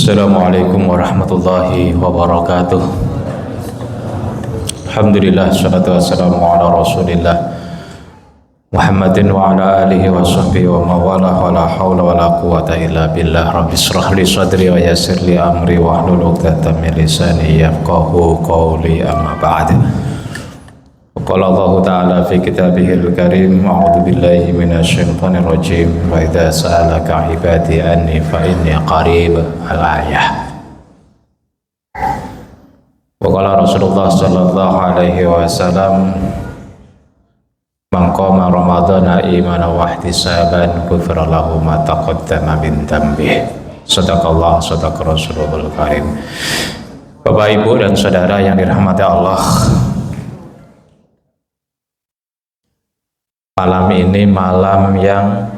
Assalamualaikum warahmatullahi wabarakatuh. Alhamdulillah, salatu wassalamu ala rasulillah Muhammadin wa ala alihi wa sahbihi wa mawala wa la hawla wa la quwata illa billah. Rabbi israh li sadri wa yassir li amri wa hlul 'uqdatam min lisani yafqahu qawli, amma ba'd. Qala Allah Ta'ala fi kitabihil karim, a'udzu billahi minasy syaithanir rajim, wa idza sa'alaka 'ibadi anni fa inni qarib, al-ayah. Wa qala Rasulullah sallallahu alaihi wasallam, man qama ramadhana imanan wa ihtisaban ghufira lahu ma taqaddama min dhanbihi. Shadaqallah, shadaqa Rasulul karim. Bapak, Ibu dan saudara yang dirahmati Allah, malam ini malam yang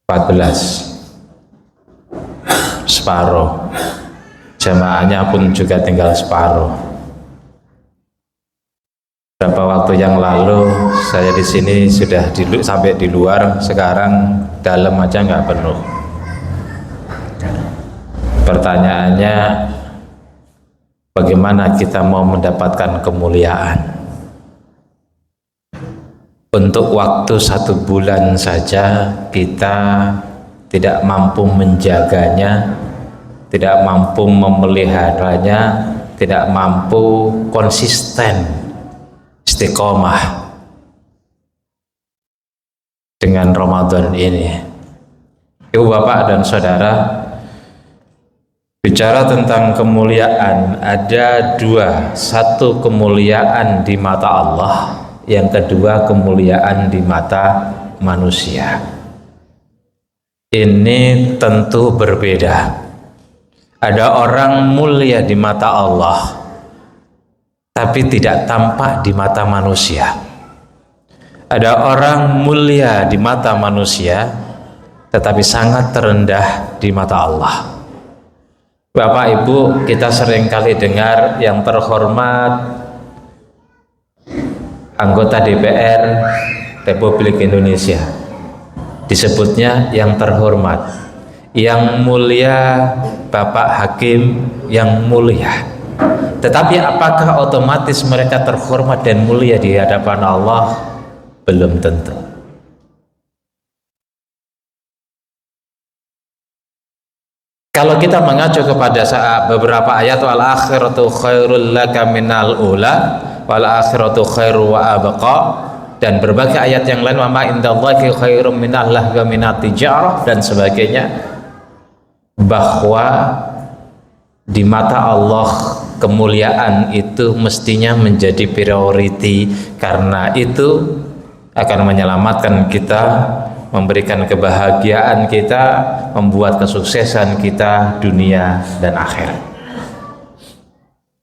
14, separuh. Jamaahnya pun juga tinggal separuh. Beberapa waktu yang lalu saya di sini sudah sampai di luar, sekarang dalam aja nggak penuh. Pertanyaannya, bagaimana kita mau mendapatkan kemuliaan? Untuk waktu 1 bulan saja kita tidak mampu menjaganya, tidak mampu memeliharanya, tidak mampu konsisten istiqomah dengan Ramadan ini. Ibu, bapak dan saudara, bicara tentang kemuliaan, ada dua. Satu, kemuliaan di mata Allah, yang kedua kemuliaan di mata manusia. Ini tentu berbeda. Ada orang mulia di mata Allah tapi tidak tampak di mata manusia. Ada orang mulia di mata manusia tetapi sangat terendah di mata Allah. Bapak Ibu, kita seringkali dengar yang terhormat anggota DPR Republik Indonesia, disebutnya yang terhormat, yang mulia, Bapak Hakim yang mulia. Tetapi apakah otomatis mereka terhormat dan mulia di hadapan Allah? Belum tentu. Kalau kita mengacu kepada beberapa ayat, wal akhiratu khairul laka minal ula wal akhiratu khairu wa abqa, dan berbagai ayat yang lain, wa ma indallahi khairum minal lahwi wa minat tijarah, dan sebagainya, bahwa di mata Allah kemuliaan itu mestinya menjadi priority, karena itu akan menyelamatkan kita, memberikan kebahagiaan kita, membuat kesuksesan kita dunia dan akhirat.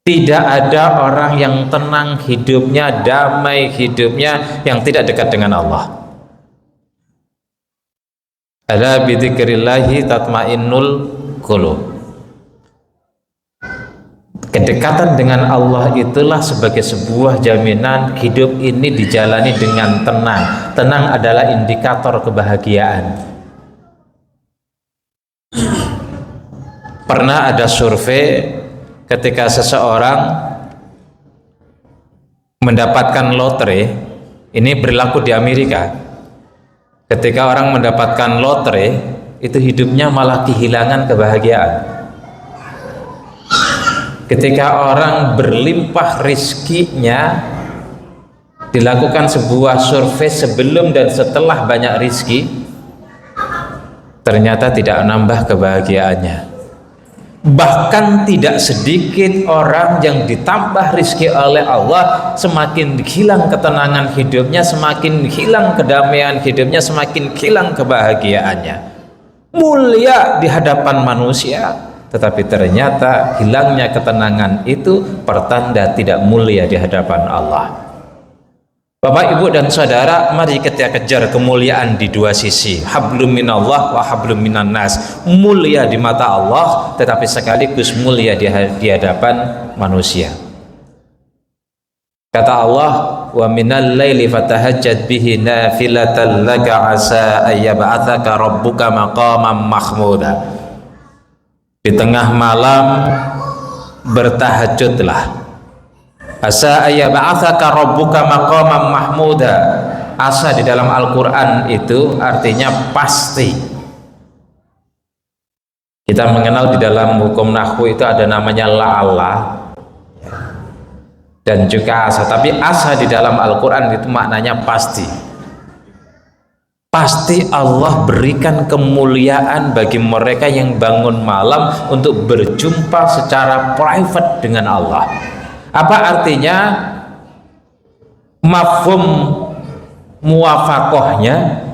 Tidak ada orang yang tenang hidupnya, damai hidupnya, yang tidak dekat dengan Allah. Ala bidzikrillahi tatmainnul qulub. Kedekatan dengan Allah itulah sebagai sebuah jaminan hidup ini dijalani dengan tenang. Tenang adalah indikator kebahagiaan. Pernah ada survei ketika seseorang mendapatkan lotre, ini berlaku di Amerika. Ketika orang mendapatkan lotre, itu hidupnya malah kehilangan kebahagiaan. Ketika orang berlimpah rizkinya, dilakukan sebuah survei sebelum dan setelah banyak rizki, ternyata tidak menambah kebahagiaannya. Bahkan tidak sedikit orang yang ditambah rizki oleh Allah, semakin hilang ketenangan hidupnya, semakin hilang kedamaian hidupnya, semakin hilang kebahagiaannya. Mulia di hadapan manusia, tetapi ternyata hilangnya ketenangan itu pertanda tidak mulia di hadapan Allah. Bapak, Ibu dan saudara, mari kita kejar kemuliaan di dua sisi. Hablum minallah wa hablum minan nas. Mulia di mata Allah tetapi sekaligus mulia di hadapan manusia. Kata Allah, wa minal laili fatahajjad bihi nafilatan laka asa ayyab'atsaka rabbuka maqaman mahmuda. Di tengah malam bertahajudlah. Asa ayyab'atsaka rabbuka maqaman mahmuda. Asa di dalam Al-Quran itu artinya pasti. Kita mengenal di dalam hukum nahwu itu ada namanya la'alla dan juga asa, tapi asa di dalam Al-Quran itu maknanya pasti. Pasti Allah berikan kemuliaan bagi mereka yang bangun malam untuk berjumpa secara private dengan Allah. Apa artinya? Mafhum muwafaqahnya,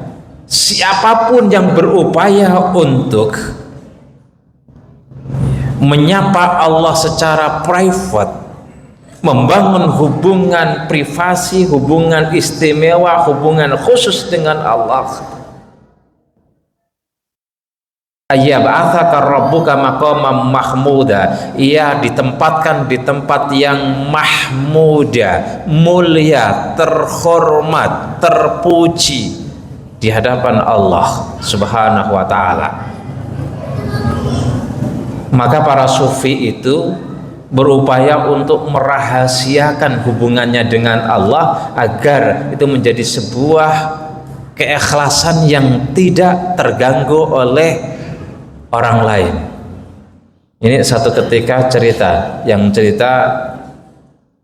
siapapun yang berupaya untuk menyapa Allah secara private, membangun hubungan privasi, hubungan istimewa, hubungan khusus dengan Allah. Ayyab'atsaka rabbuka maqaman mahmuda. Ia ditempatkan di tempat yang mahmuda, mulia, terhormat, terpuji di hadapan Allah Subhanahu wa taala. Maka para sufi itu berupaya untuk merahasiakan hubungannya dengan Allah agar itu menjadi sebuah keikhlasan yang tidak terganggu oleh orang lain. Ini satu ketika cerita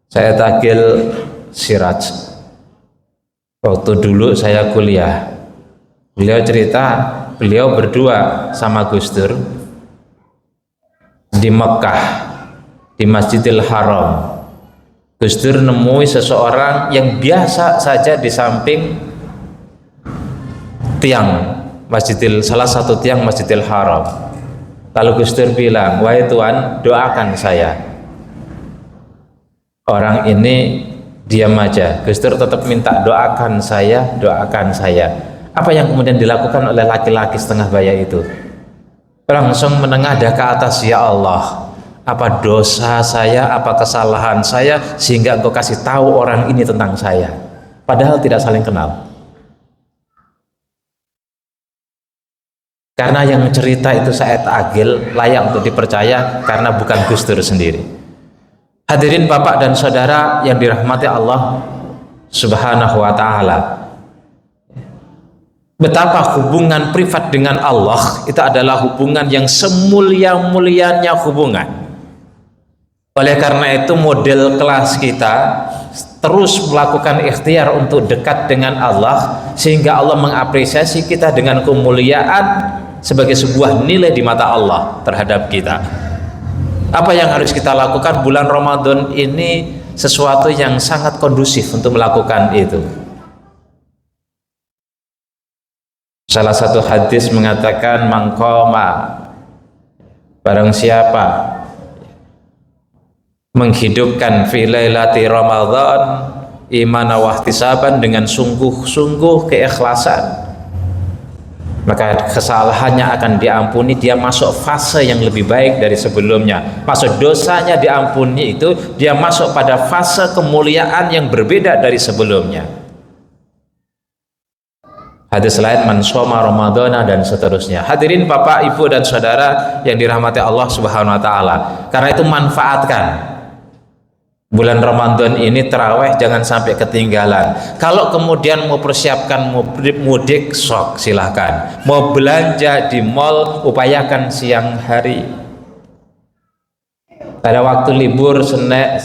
saya tagil Siraj waktu dulu saya kuliah. Beliau cerita, beliau berdua sama Gus Dur di Mekah, di Masjidil Haram. Gus Dur nemui seseorang yang biasa saja di samping tiang salah satu tiang Masjidil Haram. Kalau Gus Dur bilang, wahai Tuhan, doakan saya. Orang ini diam aja. Gus Dur tetap minta doakan saya, doakan saya. Apa yang kemudian dilakukan oleh laki-laki setengah baya itu? Langsung menengadah ke atas, ya Allah, apa dosa saya, apa kesalahan saya sehingga engkau kasih tahu orang ini tentang saya, padahal tidak saling kenal. Karena yang cerita itu Said Agil layak untuk dipercaya karena bukan Gus Dur sendiri. Hadirin Bapak dan Saudara yang dirahmati Allah Subhanahu wa taala, betapa hubungan privat dengan Allah itu adalah hubungan yang semulia-mulianya hubungan. Oleh karena itu model kelas kita terus melakukan ikhtiar untuk dekat dengan Allah sehingga Allah mengapresiasi kita dengan kemuliaan sebagai sebuah nilai di mata Allah terhadap kita. Apa yang harus kita lakukan bulan Ramadan ini? Sesuatu yang sangat kondusif untuk melakukan itu. Salah satu hadis mengatakan, mangkoma, barang siapa menghidupkan fi lailati Ramadan iman wa ihtisaban, dengan sungguh-sungguh keikhlasan, maka kesalahannya akan diampuni, dia masuk fase yang lebih baik dari sebelumnya. Maksud dosanya diampuni itu dia masuk pada fase kemuliaan yang berbeda dari sebelumnya. Hadis lain, man shoma ramadhana, dan seterusnya. Hadirin Bapak, Ibu dan Saudara yang dirahmati Allah Subhanahu wa taala. Karena itu manfaatkan bulan Ramadan ini, taraweh jangan sampai ketinggalan. Kalau kemudian mau persiapkan mudik, sok silahkan. Mau belanja di mall, upayakan siang hari. Pada waktu libur Senin,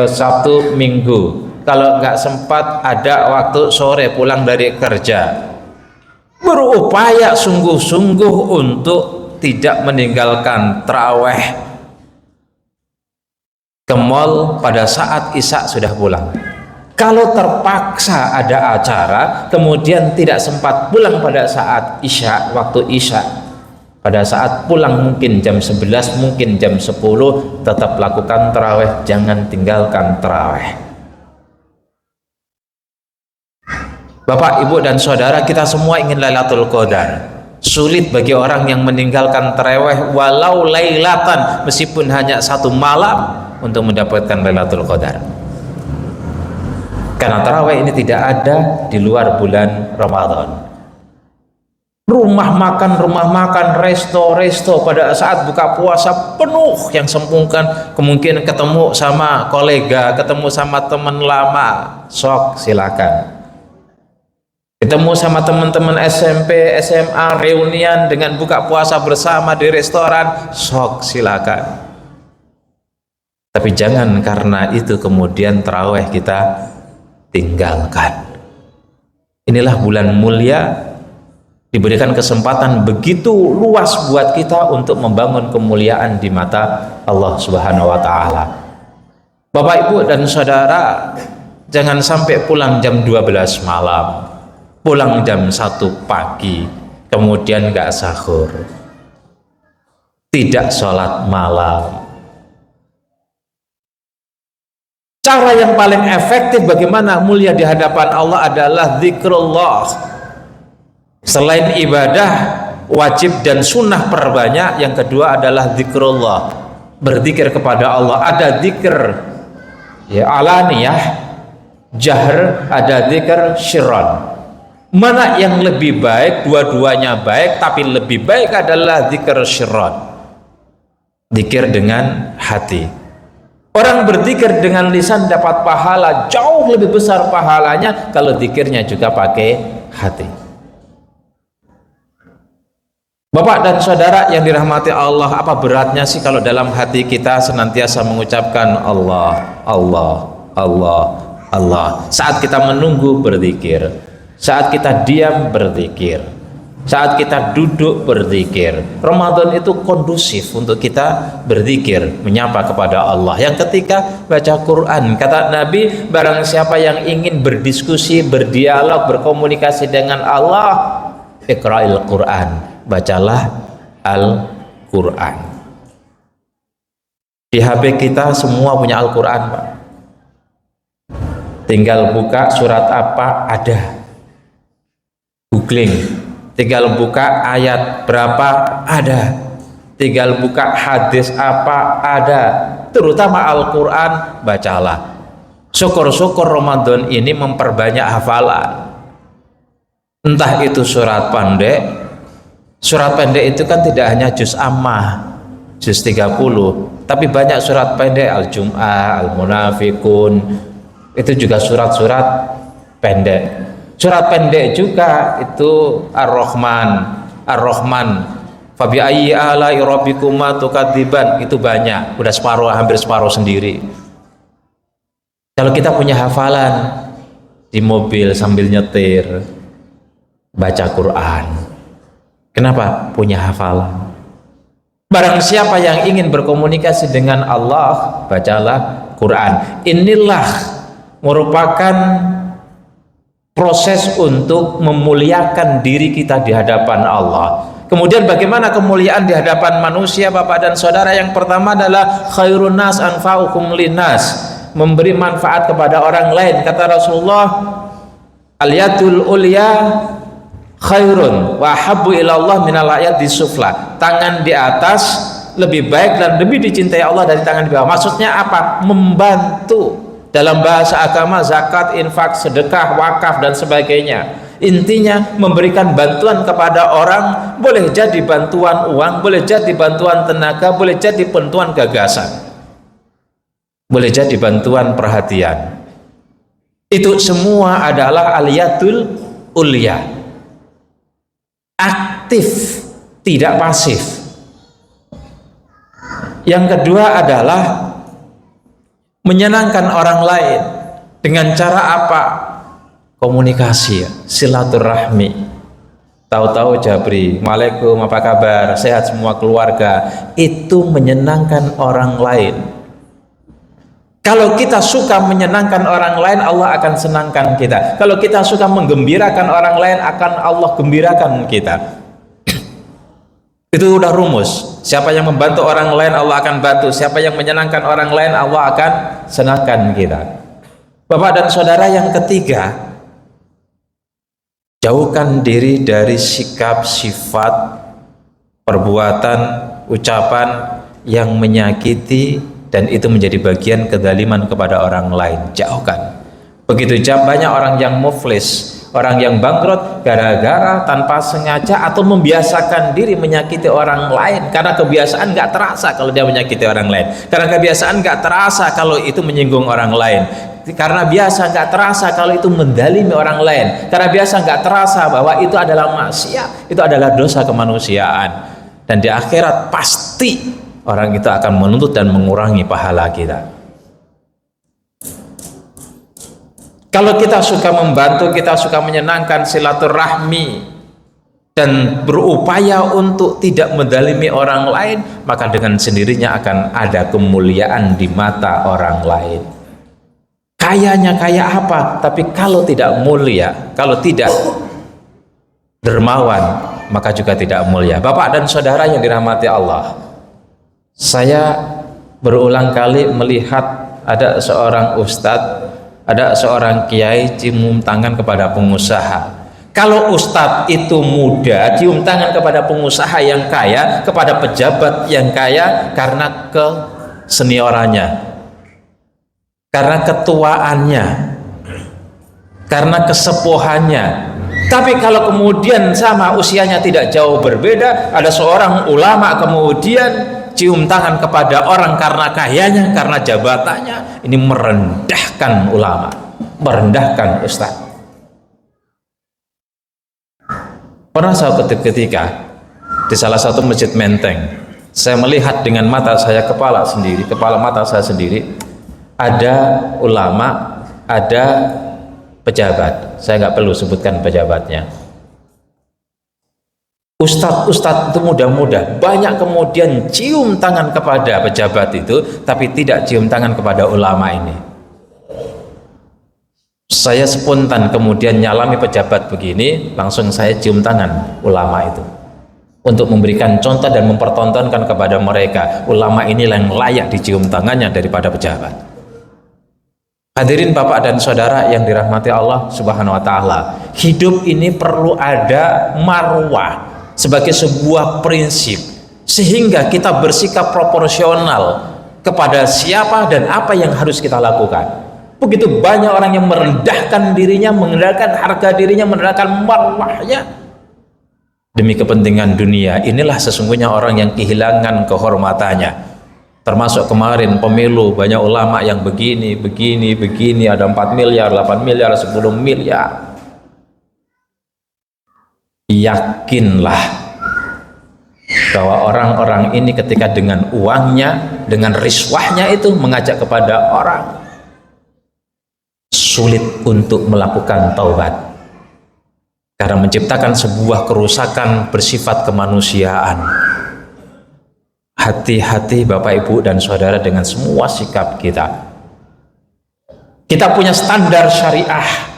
Sabtu, Minggu, kalau nggak sempat ada waktu sore pulang dari kerja, berupaya sungguh-sungguh untuk tidak meninggalkan taraweh ke mall pada saat Isya sudah pulang. Kalau terpaksa ada acara kemudian tidak sempat pulang pada saat Isya, waktu Isya, pada saat pulang mungkin jam 11, mungkin jam 10, tetap lakukan taraweh, jangan tinggalkan taraweh. Bapak, Ibu dan Saudara, kita semua ingin Lailatul Qadar. Sulit bagi orang yang meninggalkan taraweh walau lailatan, meskipun hanya satu malam, untuk mendapatkan Lailatul Qadar. Karena tarawih ini tidak ada di luar bulan Ramadan. Rumah makan, resto pada saat buka puasa penuh yang sempungkan. Kemungkinan ketemu sama kolega, ketemu sama teman lama, sok silakan. Ketemu sama teman-teman SMP, SMA, reunian dengan buka puasa bersama di restoran, sok silakan. Tapi jangan karena itu kemudian tarawih kita tinggalkan. Inilah bulan mulia, diberikan kesempatan begitu luas buat kita untuk membangun kemuliaan di mata Allah Subhanahu wa taala. Bapak, Ibu dan Saudara, jangan sampai pulang jam 12 malam, pulang jam 1 pagi, kemudian gak sahur, tidak sholat malam. Cara yang paling efektif bagaimana mulia di hadapan Allah adalah zikrullah. Selain ibadah wajib dan sunnah perbanyak, yang kedua adalah zikrullah, berzikir kepada Allah. Ada zikir ya alaniyah, jahr, ada zikir sirran. Mana yang lebih baik? Dua-duanya baik, tapi lebih baik adalah zikir sirran, zikir dengan hati. Orang berzikir dengan lisan dapat pahala jauh lebih besar pahalanya kalau zikirnya juga pakai hati. Bapak dan Saudara yang dirahmati Allah, apa beratnya sih kalau dalam hati kita senantiasa mengucapkan Allah, Allah, Allah, Allah. Saat kita menunggu berzikir, saat kita diam berzikir, saat kita duduk berzikir. Ramadan itu kondusif untuk kita berzikir, menyapa kepada Allah. Yang ketiga, baca Quran. Kata Nabi, barang siapa yang ingin berdiskusi, berdialog, berkomunikasi dengan Allah, iqra'il Quran, bacalah Al-Quran. Di HP kita semua punya Al-Quran, Pak. Tinggal buka surat apa ada, googling. Tinggal buka ayat berapa ada, tinggal buka hadis apa ada. Terutama Al-Quran, bacalah. Syukur-syukur Ramadan ini memperbanyak hafalan. Entah itu surat pendek. Surat pendek itu kan tidak hanya juz ammah, juz 30, tapi banyak surat pendek, Al-Jum'ah, Al-Munafikun, itu juga surat-surat pendek. Surat pendek juga itu Ar-Rahman, Ar-Rahman, Fabi ayyi ala'i rabbikuma tukadziban, itu banyak, udah separuh, hampir separuh sendiri. Kalau kita punya hafalan di mobil sambil nyetir, baca Quran. Kenapa? Punya hafalan. Barang siapa yang ingin berkomunikasi dengan Allah, bacalah Quran. Inilah merupakan proses untuk memuliakan diri kita di hadapan Allah. Kemudian bagaimana kemuliaan di hadapan manusia, Bapak dan Saudara? Yang pertama adalah khairun nas anfa'ukum linnas, memberi manfaat kepada orang lain. Kata Rasulullah, al-yadul ulya khairun wa habbu ilallah minal ayat disufla. Tangan di atas lebih baik dan lebih dicintai Allah dari tangan di bawah. Maksudnya apa? Membantu. Dalam bahasa agama, zakat, infak, sedekah, wakaf dan sebagainya. Intinya memberikan bantuan kepada orang, boleh jadi bantuan uang, boleh jadi bantuan tenaga, boleh jadi bantuan gagasan, boleh jadi bantuan perhatian. Itu semua adalah aliyadul ulya. Aktif, tidak pasif. Yang kedua adalah menyenangkan orang lain. Dengan cara apa? Komunikasi, silaturahmi. Tahu-tahu Jabri, Waalaikum, apa kabar, sehat semua keluarga. Itu menyenangkan orang lain. Kalau kita suka menyenangkan orang lain, Allah akan senangkan kita. Kalau kita suka menggembirakan orang lain, akan Allah gembirakan kita. Itu udah rumus. Siapa yang membantu orang lain, Allah akan bantu. Siapa yang menyenangkan orang lain, Allah akan senangkan kita. Bapak dan Saudara, yang ketiga, jauhkan diri dari sikap, sifat, perbuatan, ucapan yang menyakiti dan itu menjadi bagian kezaliman kepada orang lain. Jauhkan. Begitu banyak orang yang muflis, orang yang bangkrut gara-gara tanpa sengaja atau membiasakan diri menyakiti orang lain, karena kebiasaan nggak terasa kalau dia menyakiti orang lain, karena kebiasaan nggak terasa kalau itu menyinggung orang lain, karena biasa nggak terasa kalau itu mendalimi orang lain, karena biasa nggak terasa bahwa itu adalah maksiat, itu adalah dosa kemanusiaan, dan di akhirat pasti orang itu akan menuntut dan mengurangi pahala kita. Kalau kita suka membantu, kita suka menyenangkan silaturahmi dan berupaya untuk tidak mendalimi orang lain, maka dengan sendirinya akan ada kemuliaan di mata orang lain. Kayanya kaya apa, tapi kalau tidak mulia, kalau tidak dermawan, maka juga tidak mulia. Bapak dan saudara yang dirahmati Allah, saya berulang kali melihat ada seorang ustadz, ada seorang kiai cium tangan kepada pengusaha. Kalau ustadz itu muda, cium tangan kepada pengusaha yang kaya, kepada pejabat yang kaya, karena keseniorannya, karena ketuaannya, karena kesepuhannya. Tapi kalau kemudian sama usianya tidak jauh berbeda, ada seorang ulama kemudian cium tangan kepada orang karena kayanya, karena jabatannya, ini merendahkan ulama, merendahkan ustaz. Pernah suatu ketika di salah satu masjid Menteng, saya melihat dengan mata saya, kepala mata saya sendiri, ada ulama, ada pejabat. Saya nggak perlu sebutkan pejabatnya. Ustadz itu muda-muda, banyak kemudian cium tangan kepada pejabat itu, tapi tidak cium tangan kepada ulama ini. Saya spontan kemudian nyalami pejabat begini, langsung saya cium tangan ulama itu, untuk memberikan contoh dan mempertontonkan kepada mereka, ulama ini yang layak dicium tangannya daripada pejabat. Hadirin bapak dan saudara yang dirahmati Allah subhanahu wa ta'ala, hidup ini perlu ada marwah sebagai sebuah prinsip, sehingga kita bersikap proporsional kepada siapa dan apa yang harus kita lakukan. Begitu banyak orang yang merendahkan dirinya, merendahkan harga dirinya, merendahkan marwahnya demi kepentingan dunia. Inilah sesungguhnya orang yang kehilangan kehormatannya. Termasuk kemarin pemilu, banyak ulama yang begini, ada 4 miliar, 8 miliar, 10 miliar. Yakinlah bahwa orang-orang ini ketika dengan uangnya, dengan riswahnya itu mengajak kepada orang, sulit untuk melakukan taubat, karena menciptakan sebuah kerusakan bersifat kemanusiaan. Hati-hati Bapak Ibu dan Saudara dengan semua sikap kita. Kita punya standar syariah.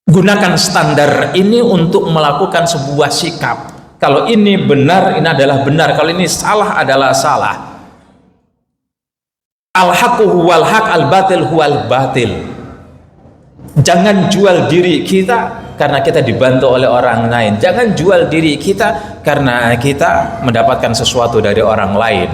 Gunakan standar ini untuk melakukan sebuah sikap. Kalau ini benar, ini adalah benar. Kalau ini salah, adalah salah. Al-haqqu huwal haq, al-batil huwal batil. Jangan jual diri kita karena kita dibantu oleh orang lain. Jangan jual diri kita karena kita mendapatkan sesuatu dari orang lain.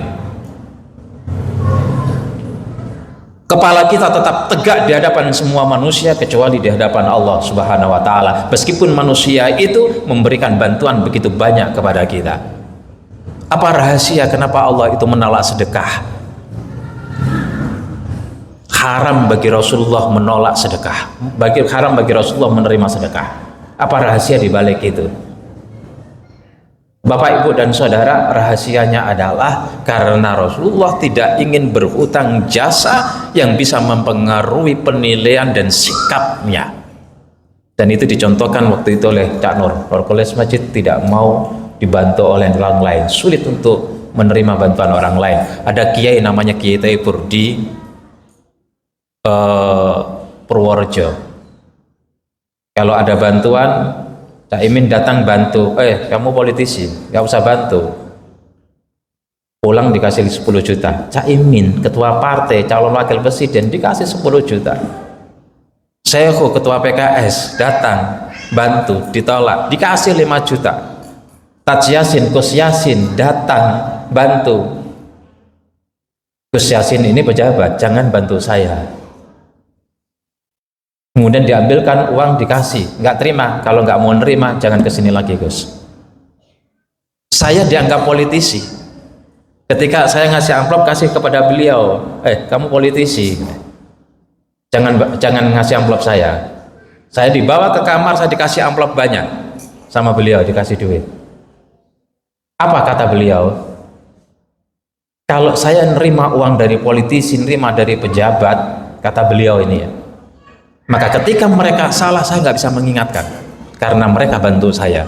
Kepala kita tetap tegak di hadapan semua manusia kecuali di hadapan Allah Subhanahu wa ta'ala. Meskipun manusia itu memberikan bantuan begitu banyak kepada kita. Apa rahasia kenapa Allah itu menolak sedekah? Haram bagi Rasulullah menolak sedekah. Haram bagi Rasulullah menerima sedekah. Apa rahasia di balik itu? Bapak, Ibu, dan Saudara, rahasianya adalah karena Rasulullah tidak ingin berhutang jasa yang bisa mempengaruhi penilaian dan sikapnya. Dan itu dicontohkan waktu itu oleh Cak Nur. Rokoles Masjid tidak mau dibantu oleh orang lain, sulit untuk menerima bantuan orang lain. Ada kiai namanya Kiai Taifur di Purworejo. Kalau ada bantuan, Cak Imin datang bantu, kamu politisi, gak usah bantu. Pulang dikasih 10 juta. Cak Imin, ketua partai, calon wakil presiden, dikasih 10 juta. Syekhu, ketua PKS, datang, bantu, ditolak, dikasih 5 juta. Taj Yasin, Gus Yasin, datang, bantu. Gus Yasin ini pejabat, jangan bantu saya. kemudian diambilkan uang, dikasih, nggak terima. Kalau nggak mau nerima, jangan kesini lagi Gus. Saya dianggap politisi. Ketika saya ngasih amplop, kasih kepada beliau, kamu politisi, jangan ngasih amplop saya. Saya dibawa ke kamar, saya dikasih amplop banyak sama beliau, dikasih duit. Apa kata beliau? Kalau saya nerima uang dari politisi, nerima dari pejabat, kata beliau ini ya, maka ketika mereka salah, saya nggak bisa mengingatkan karena mereka bantu saya.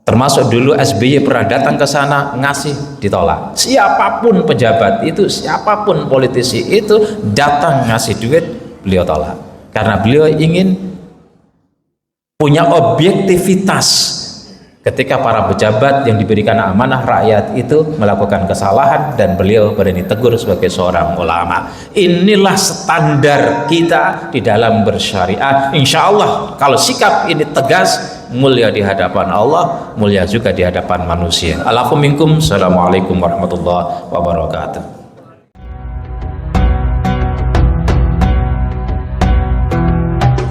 Termasuk dulu SBY pernah datang ke sana, ngasih, ditolak. Siapapun pejabat itu, siapapun politisi itu datang ngasih duit, beliau tolak. Karena beliau ingin punya objektivitas ketika para pejabat yang diberikan amanah rakyat itu melakukan kesalahan, dan beliau berani tegur sebagai seorang ulama. Inilah standar kita di dalam bersyariat. Insya Allah kalau sikap ini tegas, mulia di hadapan Allah, mulia juga di hadapan manusia. Alaikum minkum. Assalamualaikum warahmatullahi wabarakatuh.